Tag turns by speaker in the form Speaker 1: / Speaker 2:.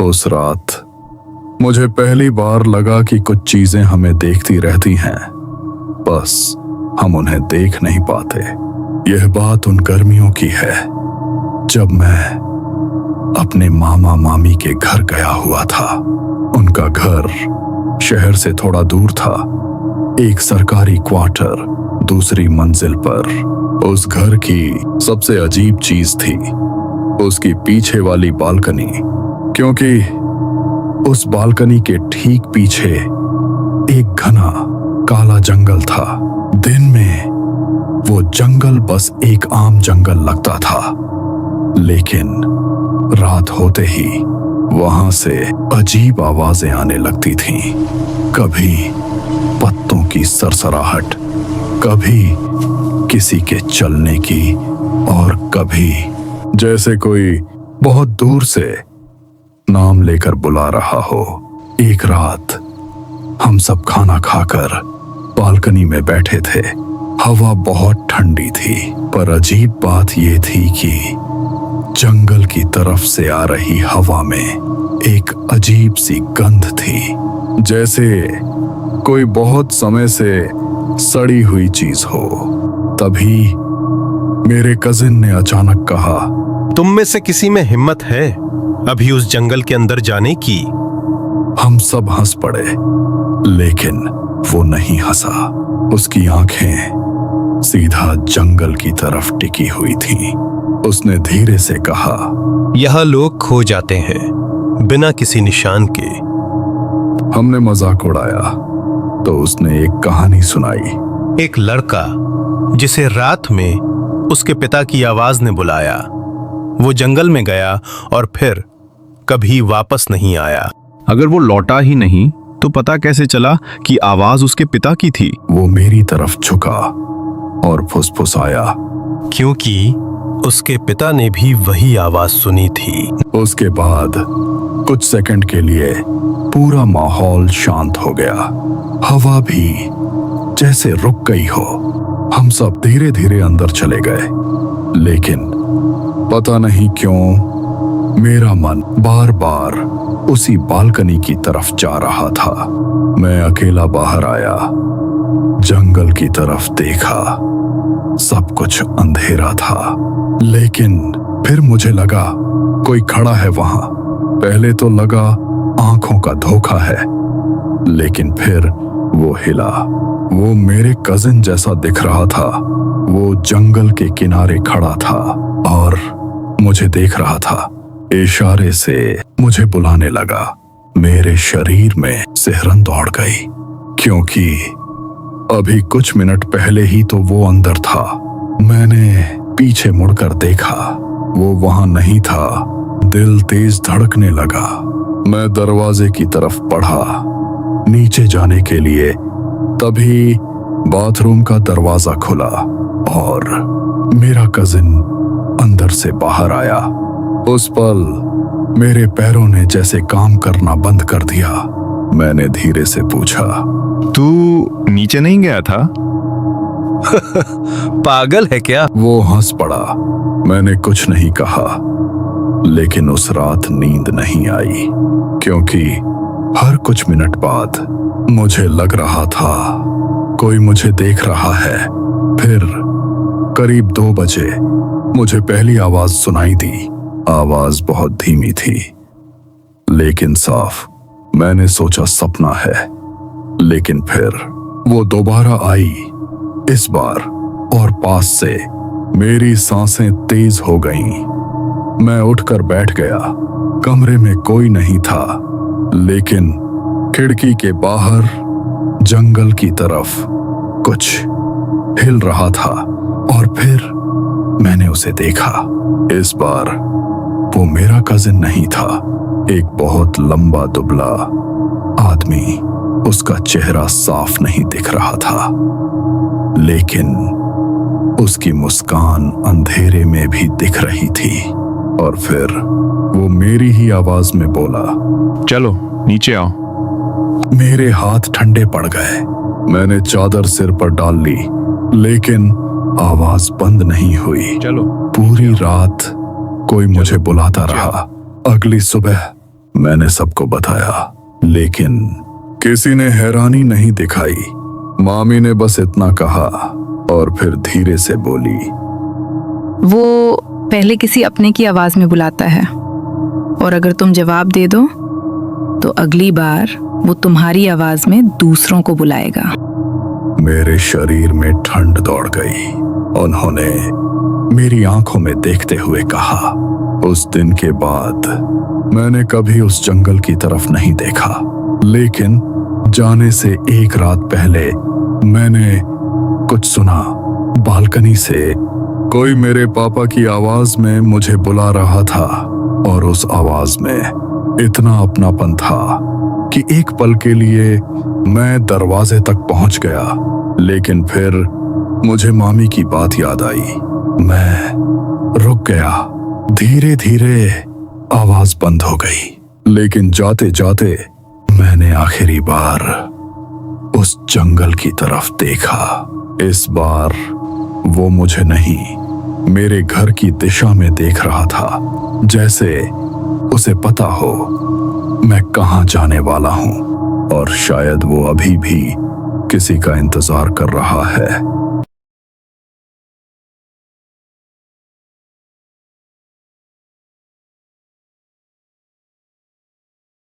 Speaker 1: उस रात मुझे पहली बार लगा कि कुछ चीजें हमें देखती रहती हैं, बस हम उन्हें देख नहीं पाते। यह बात उन गर्मियों की है जब मैं अपने मामा मामी के घर गया हुआ था। उनका घर शहर से थोड़ा दूर था, एक सरकारी क्वार्टर दूसरी मंजिल पर। उस घर की सबसे अजीब चीज थी उसकी पीछे वाली बालकनी, क्योंकि उस बालकनी के ठीक पीछे एक घना काला जंगल था। दिन में वो जंगल बस एक आम जंगल लगता था, लेकिन रात होते ही वहां से अजीब आवाजें आने लगती थीं। कभी पत्तों की सरसराहट, कभी किसी के चलने की, और कभी जैसे कोई बहुत दूर से नाम लेकर बुला रहा हो। एक रात हम सब खाना खाकर बालकनी में बैठे थे। हवा बहुत ठंडी थी, पर अजीब बात यह थी कि जंगल की तरफ से आ रही हवा में एक अजीब सी गंध थी, जैसे कोई बहुत समय से सड़ी हुई चीज हो। तभी मेरे कजिन ने अचानक कहा,
Speaker 2: तुम में से किसी में हिम्मत है अभी उस जंगल के अंदर जाने की?
Speaker 1: हम सब हंस पड़े, लेकिन वो नहीं हंसा। उसकी आंखें सीधा जंगल की तरफ टिकी हुई थीं। उसने धीरे से कहा,
Speaker 2: यहाँ लोग खो जाते हैं बिना किसी निशान के।
Speaker 1: हमने मजाक उड़ाया तो उसने एक कहानी सुनाई।
Speaker 2: एक लड़का जिसे रात में उसके पिता की आवाज ने बुलाया, वो जंगल में गया और फिर कभी वापस नहीं आया।
Speaker 3: अगर वो लौटा ही नहीं तो पता कैसे चला कि आवाज उसके पिता की थी?
Speaker 1: वो मेरी तरफ झुका और फुसफुसाया,
Speaker 2: क्योंकि उसके पिता ने भी वही आवाज सुनी थी।
Speaker 1: उसके बाद कुछ सेकंड के लिए पूरा माहौल शांत हो गया। हवा भी जैसे रुक गई हो। हम सब धीरे धीरे अंदर चले गए, लेकिन पता नहीं क्यों मेरा मन बार बार उसी बालकनी की तरफ जा रहा था। मैं अकेला बाहर आया, जंगल की तरफ देखा। सब कुछ अंधेरा था, लेकिन फिर मुझे लगा कोई खड़ा है वहां। पहले तो लगा आंखों का धोखा है, लेकिन फिर वो हिला। वो मेरे कजिन जैसा दिख रहा था। वो जंगल के किनारे खड़ा था और मुझे देख रहा था। इशारे से मुझे बुलाने लगा। मेरे शरीर में सिहरन दौड़ गई, क्योंकि अभी कुछ मिनट पहले ही तो वो अंदर था। मैंने पीछे मुड़कर देखा, वो वहां नहीं था। दिल तेज धड़कने लगा। मैं दरवाजे की तरफ बढ़ा नीचे जाने के लिए। तभी बाथरूम का दरवाजा खुला और मेरा कजिन अंदर से बाहर आया। उस पल मेरे पैरों ने जैसे काम करना बंद कर दिया। मैंने धीरे से पूछा,
Speaker 3: तू नीचे नहीं गया था?
Speaker 2: पागल है क्या?
Speaker 1: वो हंस पड़ा। मैंने कुछ नहीं कहा, लेकिन उस रात नींद नहीं आई, क्योंकि हर कुछ मिनट बाद मुझे लग रहा था कोई मुझे देख रहा है। फिर करीब 2 बजे मुझे पहली आवाज सुनाई दी। आवाज बहुत धीमी थी, लेकिन साफ। मैंने सोचा सपना है, लेकिन फिर वो दोबारा आई, इस बार और पास से। मेरी सांसें तेज हो गईं। मैं उठकर बैठ गया। कमरे में कोई नहीं था, लेकिन खिड़की के बाहर जंगल की तरफ कुछ हिल रहा था। और फिर मैंने उसे देखा। इस बार वो मेरा कजिन नहीं था, एक बहुत लंबा दुबला आदमी। उसका चेहरा साफ नहीं दिख रहा था, लेकिन उसकी मुस्कान अंधेरे में भी दिख रही थी। और फिर वो मेरी ही आवाज में बोला,
Speaker 3: चलो नीचे आओ।
Speaker 1: मेरे हाथ ठंडे पड़ गए। मैंने चादर सिर पर डाल ली, लेकिन आवाज बंद नहीं हुई।
Speaker 3: चलो।
Speaker 1: पूरी रात कोई मुझे बुलाता रहा। अगली सुबह मैंने सबको बताया, लेकिन किसी ने हैरानी नहीं दिखाई। मामी ने बस इतना कहा और फिर धीरे से बोली,
Speaker 4: वो पहले किसी अपने की आवाज में बुलाता है, और अगर तुम जवाब दे दो तो अगली बार वो तुम्हारी आवाज में दूसरों को बुलाएगा।
Speaker 1: मेरे शरीर में ठंड दौड़ गई। उन्होंने मेरी आंखों में देखते हुए कहा, उस दिन के बाद मैंने कभी उस जंगल की तरफ नहीं देखा, लेकिन जाने से एक रात पहले मैंने कुछ सुना। बालकनी से कोई मेरे पापा की आवाज में मुझे बुला रहा था, और उस आवाज में इतना अपनापन था कि एक पल के लिए मैं दरवाजे तक पहुंच गया। लेकिन फिर मुझे मामी की बात याद आई। मैं रुक गया। धीरे धीरे आवाज बंद हो गई, लेकिन जाते जाते मैंने आखिरी बार उस जंगल की तरफ देखा। इस बार वो मुझे नहीं, मेरे घर की दिशा में देख रहा था, जैसे उसे पता हो मैं कहां जाने वाला हूं, और शायद वो अभी भी किसी का इंतजार कर रहा है।